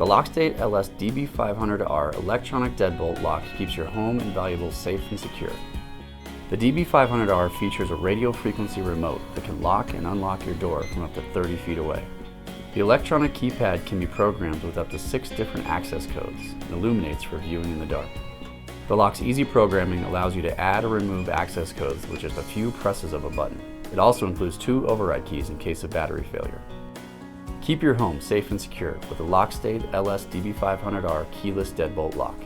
The LockState LS-DB500R electronic deadbolt lock keeps your home and valuables safe and secure. The DB500R features a radio frequency remote that can lock and unlock your door from up to 30 feet away. The electronic keypad can be programmed with up to 6 different access codes and illuminates for viewing in the dark. The lock's easy programming allows you to add or remove access codes with just a few presses of a button. It also includes 2 override keys in case of battery failure. Keep your home safe and secure with the LockState LS-DB500R keyless deadbolt lock.